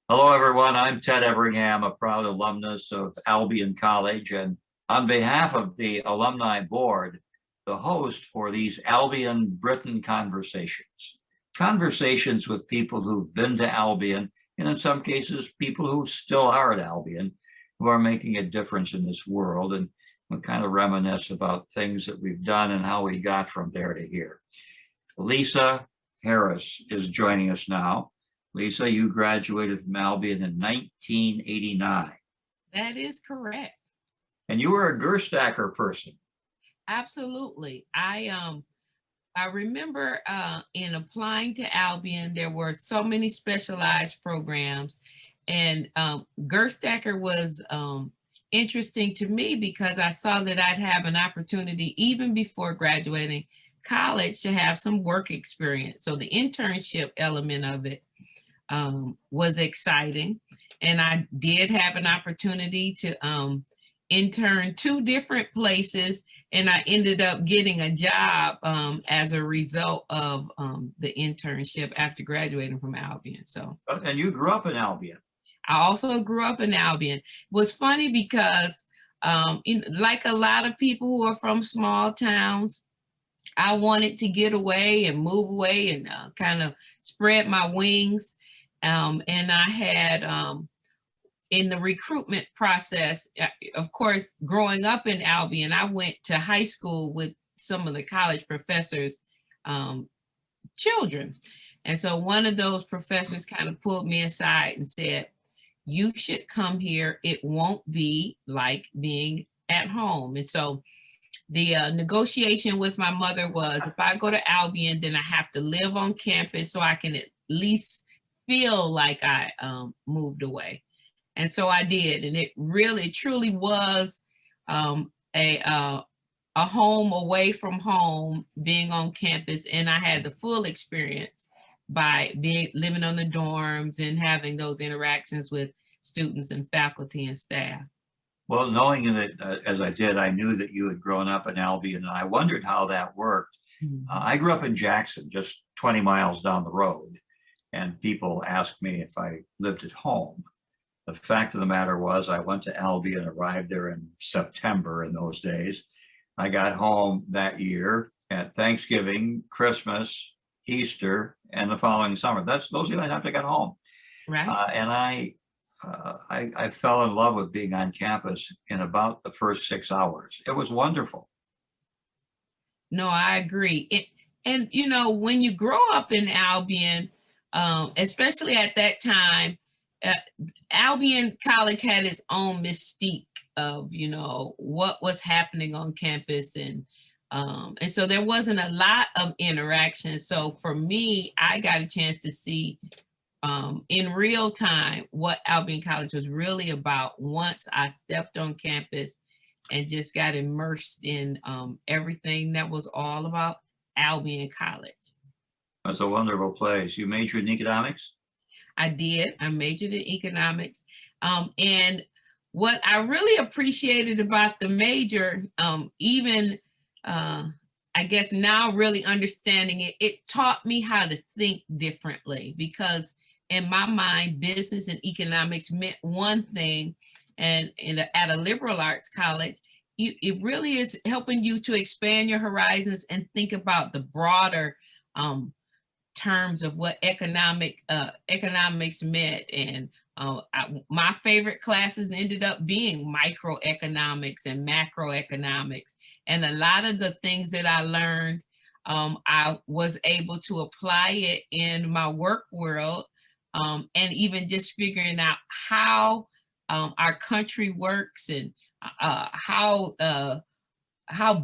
Hello, everyone. I'm Ted Everingham, a proud alumnus of Albion College, and on behalf of the Alumni Board, the host for these Albion Briton conversations. Conversations with people who've been to Albion, and in some cases, people who still are at Albion, who are making a difference in this world, and we kind of reminisce about things that we've done and how we got from there to here. Lisa Harris is joining us now. Lisa, you graduated from Albion in 1989. That is correct. And you were a Gerstacker person. Absolutely. I remember in applying to Albion, there were so many specialized programs, and Gerstacker was interesting to me because I saw that I'd have an opportunity even before graduating college to have some work experience. So the internship element of it was exciting. And I did have an opportunity to intern 2 different places, and I ended up getting a job as a result of the internship after graduating from Albion. So, And you grew up in Albion. I also grew up in Albion. It was funny because like a lot of people who are from small towns, I wanted to get away and move away and kind of spread my wings. And I had, in the recruitment process, of course, growing up in Albion, I went to high school with some of the college professors' children. And so one of those professors kind of pulled me aside and said, "You should come here. It won't be like being at home." And so the negotiation with my mother was, if I go to Albion, then I have to live on campus so I can at least feel like I moved away. And so I did. And it really, truly was a home away from home, being on campus. And I had the full experience by living on the dorms and having those interactions with students and faculty and staff. Well, knowing that as I did, I knew that you had grown up in Albion, and I wondered how that worked. I grew up in Jackson, just 20 miles down the road, and people asked me if I lived at home. The fact of the matter was I went to Albion, arrived there in September in those days. I got home that year at Thanksgiving, Christmas, Easter, and the following summer. Those are the only times I got home. Right. And I fell in love with being on campus in about the first 6 hours. It was wonderful. No, I agree. And when you grow up in Albion, especially at that time, Albion College had its own mystique of, what was happening on campus. And so there wasn't a lot of interaction. So for me, I got a chance to see in real time what Albion College was really about once I stepped on campus and just got immersed in everything that was all about Albion College. That's a wonderful place. You majored in economics? I did. I majored in economics. And what I really appreciated about the major, even I guess now really understanding it, it taught me how to think differently, because in my mind, business and economics meant one thing, and at a liberal arts college, it really is helping you to expand your horizons and think about the broader terms of what economics meant. And my favorite classes ended up being microeconomics and macroeconomics. And a lot of the things that I learned, I was able to apply it in my work world. And even just figuring out how our country works and how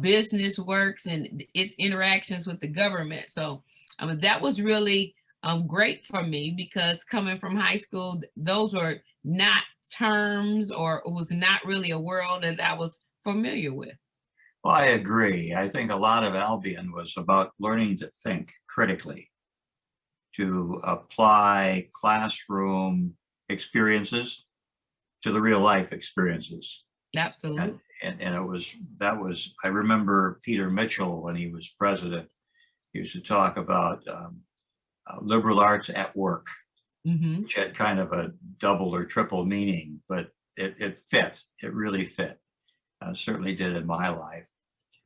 business works and its interactions with the government. So that was really great for me, because coming from high school, those were not terms, or it was not really a world that I was familiar with. Well, I agree. I think a lot of Albion was about learning to think critically, to apply classroom experiences to the real life experiences. Absolutely. And I remember Peter Mitchell, when he was president, he used to talk about liberal arts at work. Mm-hmm. which had kind of a double or triple meaning, but it fit. It really fit. Certainly did in my life.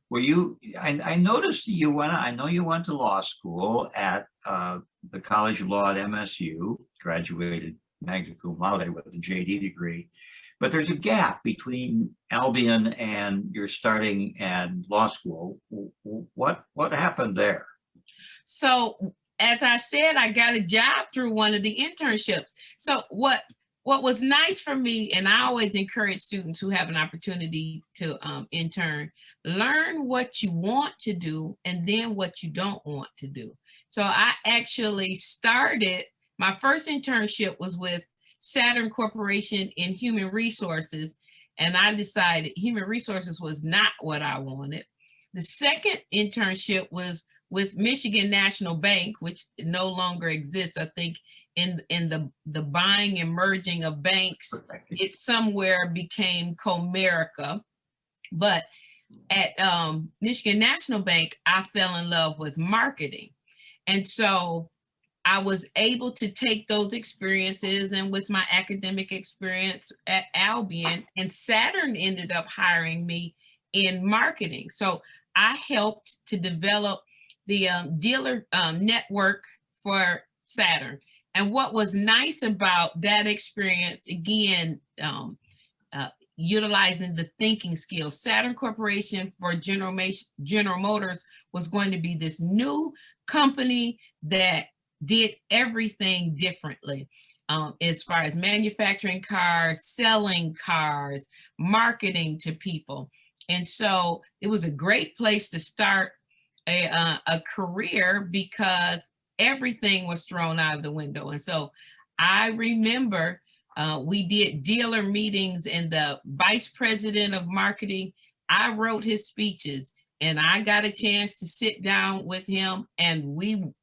Well, I noticed you went, I know you went to law school at the College of Law at MSU, graduated magna cum laude with a JD degree, but there's a gap between Albion and your starting and law school. What happened there? So as I said, I got a job through one of the internships. So what was nice for me, and I always encourage students who have an opportunity to intern, learn what you want to do and then what you don't want to do. So I actually started, my first internship was with Saturn Corporation in human resources, and I decided human resources was not what I wanted. The second internship was with Michigan National Bank, which no longer exists. I think in the buying and merging of banks, it somewhere became Comerica. But at Michigan National Bank, I fell in love with marketing. And so I was able to take those experiences, and with my academic experience at Albion, and Saturn ended up hiring me in marketing. So I helped to develop the dealer network for Saturn. And what was nice about that experience, again, utilizing the thinking skills, Saturn Corporation for General Motors was going to be this new company that did everything differently, as far as manufacturing cars, selling cars, marketing to people. And so it was a great place to start a career because everything was thrown out of the window. And so I remember we did dealer meetings, and the vice president of marketing, I wrote his speeches, and I got a chance to sit down with him, and we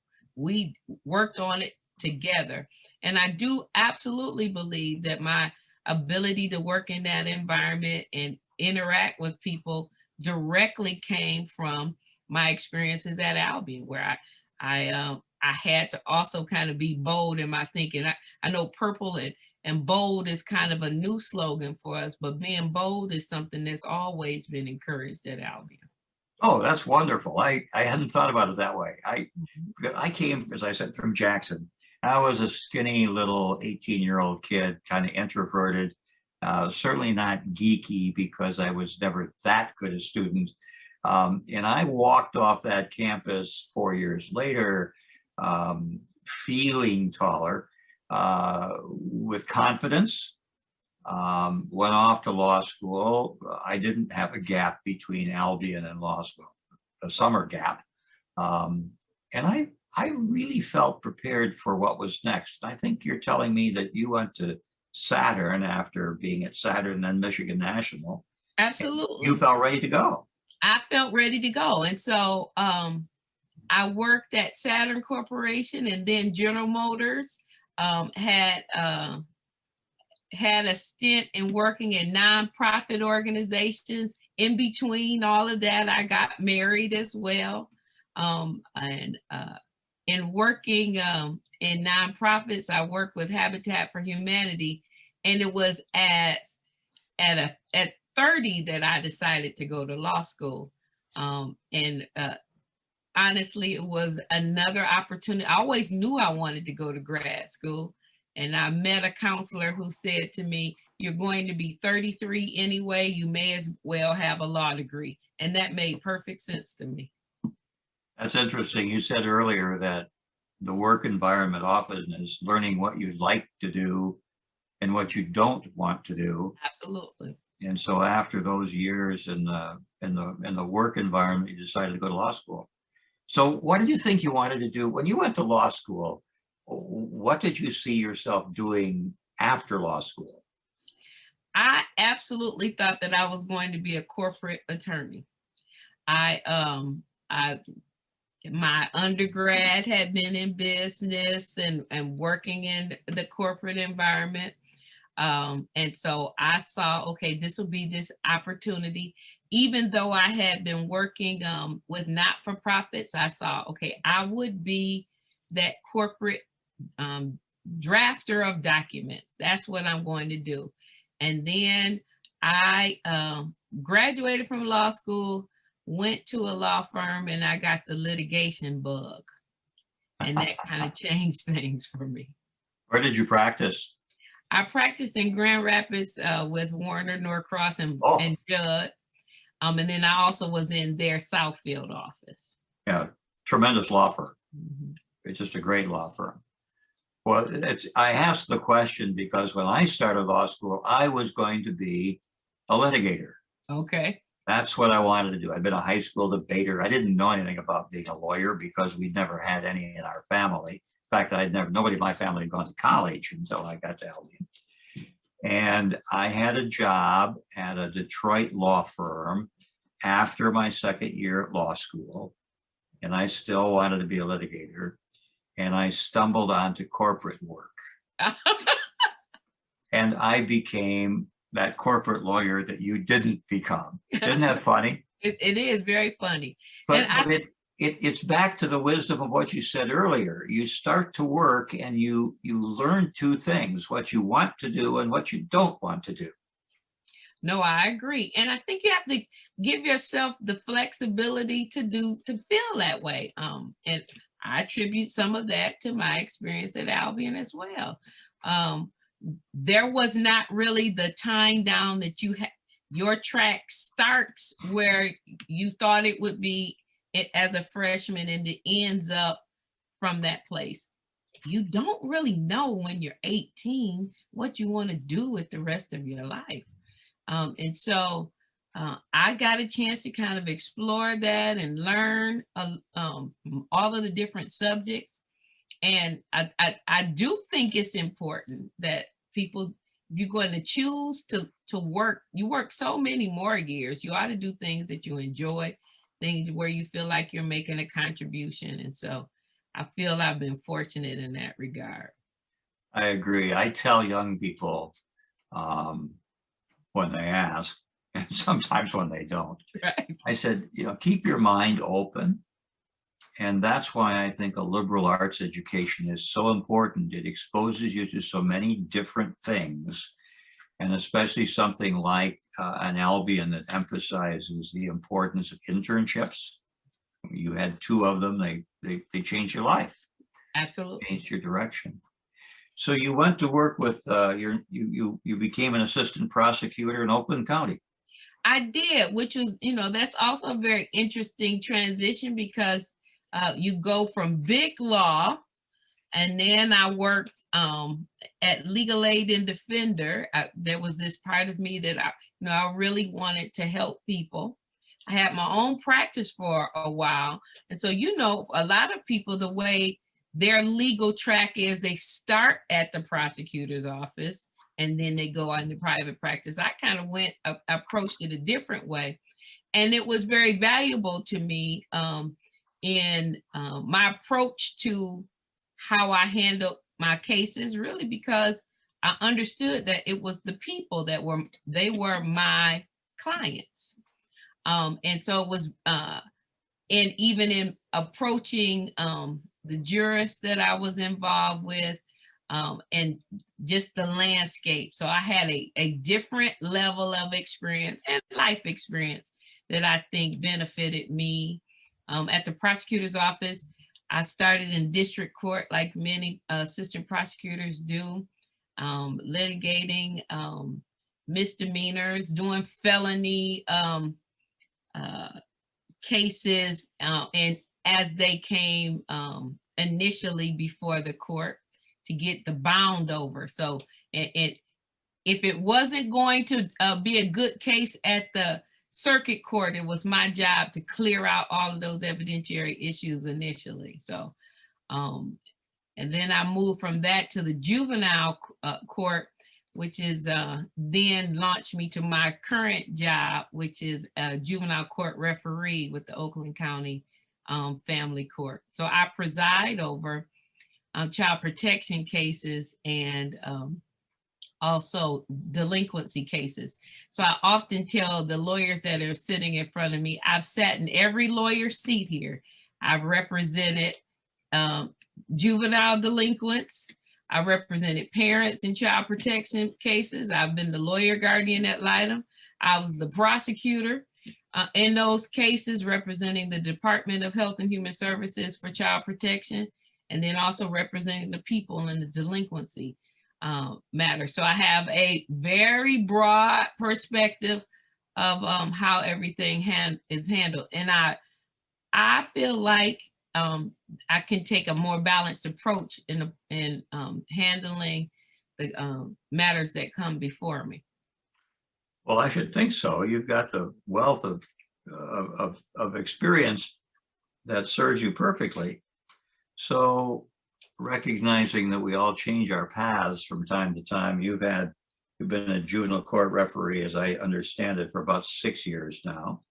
worked on it together. And I do absolutely believe that my ability to work in that environment and interact with people directly came from my experiences at Albion, where I had to also kind of be bold in my thinking. I know purple and bold is kind of a new slogan for us, but being bold is something that's always been encouraged at Albion. Oh, that's wonderful. I hadn't thought about it that way. I came, as I said, from Jackson. I was a skinny little 18-year-old kid, kind of introverted, certainly not geeky because I was never that good a student. And I walked off that campus 4 years later, feeling taller, with confidence. Went off to law school. I didn't have a gap between Albion and law school, a summer gap. And I really felt prepared for what was next. I think you're telling me that you went to Saturn after being at Saturn and Michigan National. Absolutely. You felt ready to go. I felt ready to go. And so I worked at Saturn Corporation, and then General Motors. Had a stint in working in nonprofit organizations. In between all of that, I got married as well. And in working in nonprofits, I worked with Habitat for Humanity, and it was at 30 that I decided to go to law school. Honestly, it was another opportunity. I always knew I wanted to go to grad school. And I met a counselor who said to me, "You're going to be 33 anyway, you may as well have a law degree." And that made perfect sense to me. That's interesting. You said earlier that the work environment often is learning what you like to do and what you don't want to do. Absolutely. And so after those years in the work environment, you decided to go to law school. So what did you think you wanted to do when you went to law school? What did you see yourself doing after law school? I absolutely thought that I was going to be a corporate attorney. My undergrad had been in business and working in the corporate environment. And so I saw, okay, this will be this opportunity. Even though I had been working with not-for-profits, I saw, okay, I would be that corporate drafter of documents. That's what I'm going to do. And then I graduated from law school, went to a law firm, and I got the litigation bug. And that kind of changed things for me. Where did you practice? I practiced in Grand Rapids with Warner, Norcross, and Judd. And then I also was in their Southfield office. Yeah, tremendous law firm. Mm-hmm. It's just a great law firm. Well, I asked the question because when I started law school, I was going to be a litigator. Okay. That's what I wanted to do. I'd been a high school debater. I didn't know anything about being a lawyer because we'd never had any in our family. In fact, nobody in my family had gone to college until I got to Albion. And I had a job at a Detroit law firm after my second year at law school. And I still wanted to be a litigator. And I stumbled onto corporate work. And I became that corporate lawyer that you didn't become. Isn't that funny? It is very funny. But it's back to the wisdom of what you said earlier. You start to work and you learn two things, what you want to do and what you don't want to do. No, I agree. And I think you have to give yourself the flexibility to feel that way. And I attribute some of that to my experience at Albion as well. There was not really the tying down that your track starts where you thought it would be as a freshman and it ends up from that place. You don't really know when you're 18 what you want to do with the rest of your life. And so I got a chance to kind of explore that and learn all of the different subjects. And I do think it's important that people, if you're going to choose to work, you work so many more years, you ought to do things that you enjoy, things where you feel like you're making a contribution. And so I feel I've been fortunate in that regard. I agree. I tell young people when they ask, and sometimes when they don't, right. I said, keep your mind open. And that's why I think a liberal arts education is so important. It exposes you to so many different things, and especially something like an Albion that emphasizes the importance of internships. You had 2 of them. They changed your life. Absolutely. Changed your direction. So you went to work with you became an assistant prosecutor in Oakland County. I did, which was, that's also a very interesting transition because you go from big law, and then I worked at Legal Aid and Defender. There was this part of me that I really wanted to help people. I had my own practice for a while. And so, a lot of people, the way their legal track is, they start at the prosecutor's office and then they go on to private practice. I kind of approached it a different way. And it was very valuable to me in my approach to how I handled my cases, really, because I understood that it was the people that were my clients. And so it was, and even in approaching the jurists that I was involved with, and just the landscape. So I had a different level of experience and life experience that I think benefited me. At the prosecutor's office, I started in district court like many assistant prosecutors do, litigating misdemeanors, doing felony cases, and as they came initially before the court to get the bound over. So if it wasn't going to be a good case at the circuit court, it was my job to clear out all of those evidentiary issues initially. So, and then I moved from that to the juvenile court, which is then launched me to my current job, which is a juvenile court referee with the Oakland County Family Court. So I preside over child protection cases and also delinquency cases. So I often tell the lawyers that are sitting in front of me, I've sat in every lawyer's seat here. I've represented juvenile delinquents. I represented parents in child protection cases. I've been the lawyer guardian ad litem. I was the prosecutor in those cases, representing the Department of Health and Human Services for child protection, and then also representing the people in the delinquency matter. So I have a very broad perspective of how everything is handled. And I feel like I can take a more balanced approach in handling the matters that come before me. Well, I should think so. You've got the wealth of experience that serves you perfectly. So recognizing that we all change our paths from time to time, you've been a juvenile court referee, as I understand it, for about 6 years now.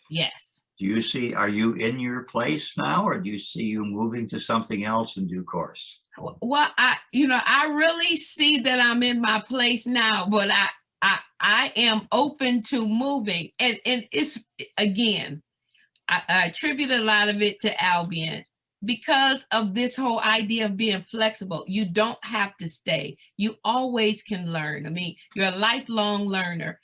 Yes. Are you in your place now, or do you see you moving to something else in due course? Well, I really see that I'm in my place now, but I am open to moving. And it's, again, I attribute a lot of it to Albion because of this whole idea of being flexible. You don't have to stay. You always can learn. I mean, you're a lifelong learner.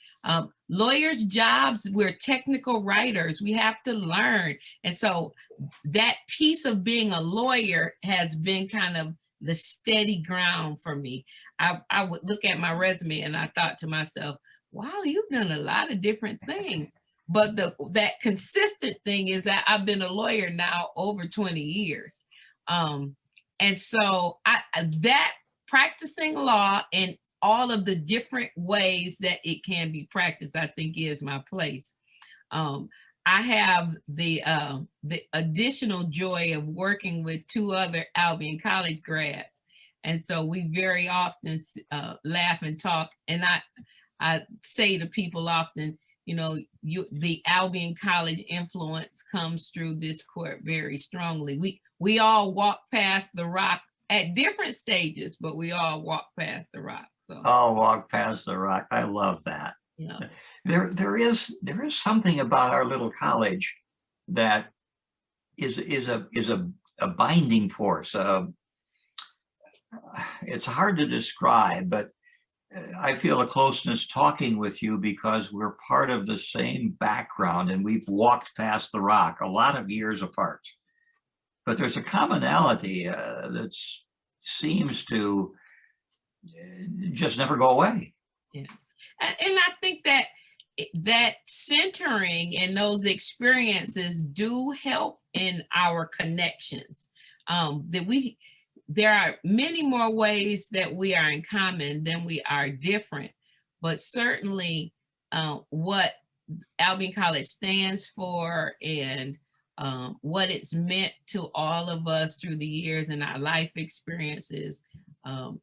Lawyers' jobs, we're technical writers. We have to learn. And so that piece of being a lawyer has been kind of the steady ground for me. I would look at my resume and I thought to myself, wow, you've done a lot of different things. But that consistent thing is that I've been a lawyer now over 20 years. And so that practicing law in all of the different ways that it can be practiced, I think is my place. I have the additional joy of working with 2 other Albion College grads. And so we very often laugh and talk. And I say to people often, the Albion College influence comes through this court very strongly. We all walk past the rock at different stages, but we all walk past the rock. So all walk past the rock. I love that. Yeah. There is something about our little college that is a binding force. It's hard to describe, but I feel a closeness talking with you because we're part of the same background and we've walked past the rock a lot of years apart. But there's a commonality that seems to just never go away. Yeah. And I think that centering and those experiences do help in our connections. There are many more ways that we are in common than we are different, but certainly what Albion College stands for and what it's meant to all of us through the years and our life experiences, and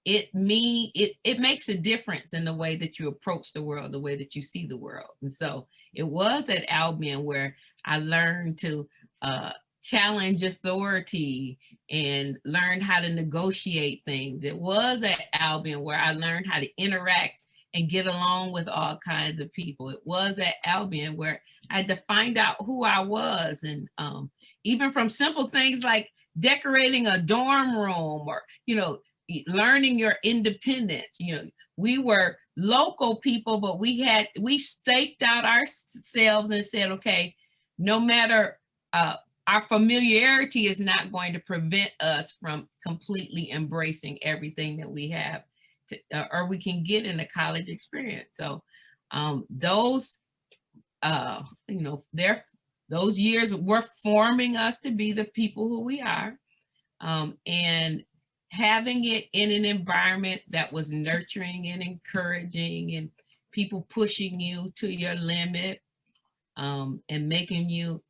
it makes a difference in the way that you approach the world, the way that you see the world. And so it was at Albion where I learned to challenge authority and learned how to negotiate things. It was at Albion where I learned how to interact and get along with all kinds of people. It was at Albion where I had to find out who I was, and even from simple things like decorating a dorm room or, learning your independence. We were local people, but we staked out ourselves and said, okay, no matter our familiarity is not going to prevent us from completely embracing everything that we have or we can get in a college experience. So those years were forming us to be the people who we are, and having it in an environment that was nurturing and encouraging and people pushing you to your limit, and making you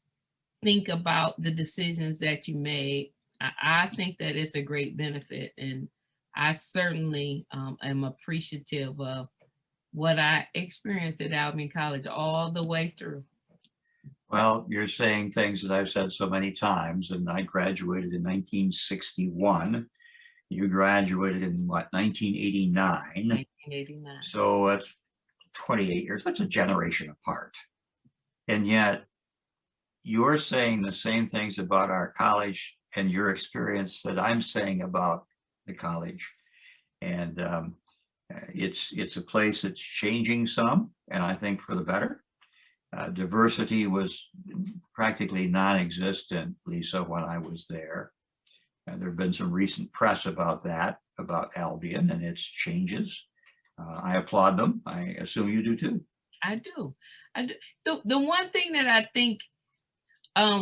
think about the decisions that you made. I think that it's a great benefit, and I certainly am appreciative of what I experienced at Albion College all the way through. Well, you're saying things that I've said so many times, and I graduated in 1961. You graduated in what, 1989? 1989. So that's 28 years. That's a generation apart. And yet you're saying the same things about our college and your experience that I'm saying about the college. And it's a place that's changing some, and I think for the better. Diversity was practically non-existent, Lisa, when I was there. And there have been some recent press about that, about Albion and its changes. I applaud them. I assume you do too. I do. The one thing that I think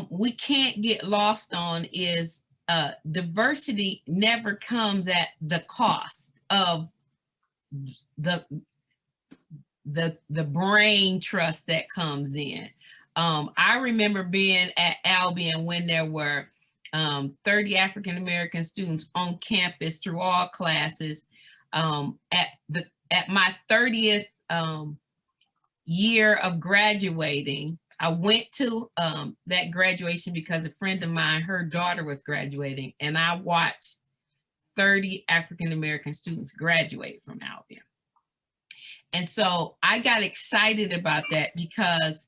we can't get lost on is diversity never comes at the cost of the brain trust that comes in. I remember being at Albion when there were 30 African American students on campus through all classes. At my 30th year of graduating, I went to that graduation because a friend of mine, her daughter was graduating, and I watched 30 African American students graduate from Albion. And so I got excited about that because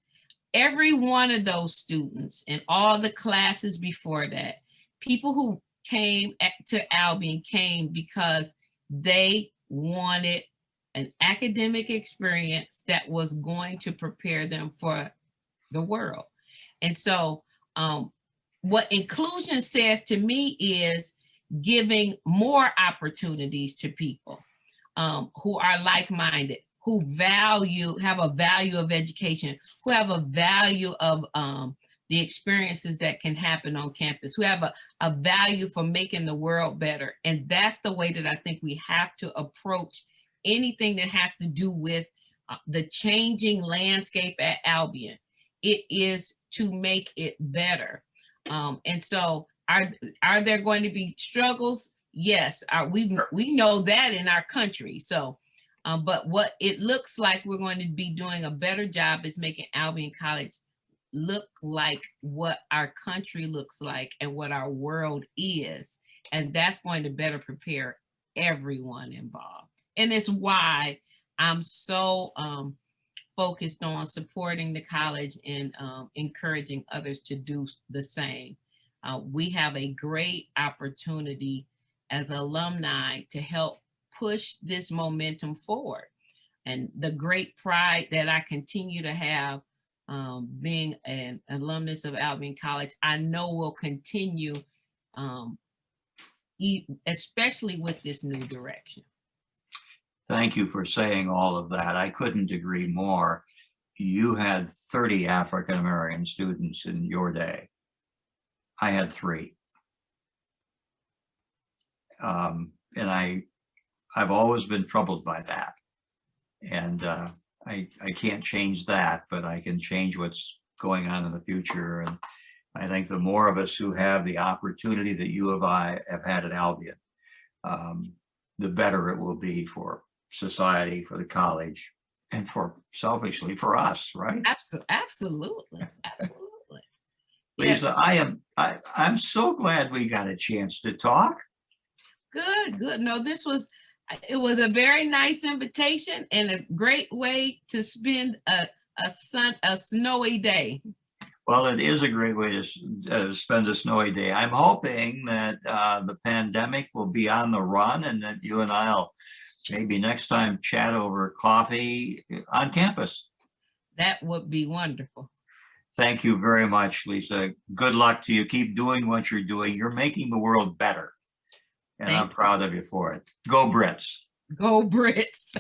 every one of those students in all the classes before that, people who came to Albion came because they wanted an academic experience that was going to prepare them for the world. And so what inclusion says to me is giving more opportunities to people who are like-minded, who have a value of education, who have a value of the experiences that can happen on campus, who have a value for making the world better. And that's the way that I think we have to approach anything that has to do with the changing landscape at Albion. It is to make it better. And so are there going to be struggles? Yes, we know that in our country. So, but what it looks like we're going to be doing a better job is making Albion College look like what our country looks like and what our world is. And that's going to better prepare everyone involved. And it's why I'm so focused on supporting the college and encouraging others to do the same. We have a great opportunity as alumni to help push this momentum forward. And the great pride that I continue to have being an alumnus of Albion College, I know will continue, especially with this new direction. Thank you for saying all of that. I couldn't agree more. You had 30 African American students in your day. I had 3. And I've always been troubled by that. And I can't change that, but I can change what's going on in the future. And I think the more of us who have the opportunity that you have had at Albion, the better it will be for society, for the college, and selfishly for us, right? Absolutely. Lisa, yes. I'm so glad we got a chance to talk. Good. No, it was a very nice invitation and a great way to spend a snowy day. Well, it is a great way to spend a snowy day. I'm hoping that the pandemic will be on the run and that you and I'll maybe next time chat over coffee on campus. That would be wonderful. Thank you very much, Lisa. Good luck to you. Keep doing what you're doing. You're making the world better. And I'm proud of you for it. Go Brits. Go Brits.